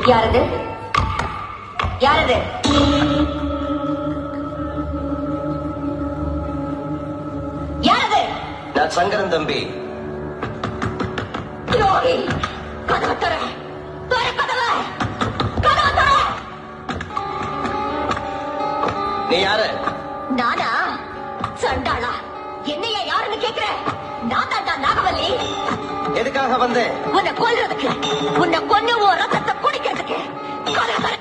யாரது யாரது? யாரது? நான் சங்கரன் தம்பி. துரோகி! கதவை தர, தர கதவை, கதவை தர! நீ யாரு? நானா? சண்டாளா? என்னையா யாருன்னு கேக்குற? நான் தாண்டா நாகவல்லி. எதுக்காக வந்தேன்? உன்னை கொல்றதுக்கு, உன்னை கொன்னு உன் ரத்தத்தை குடிக்கிறதுக்கு. கதவை தர.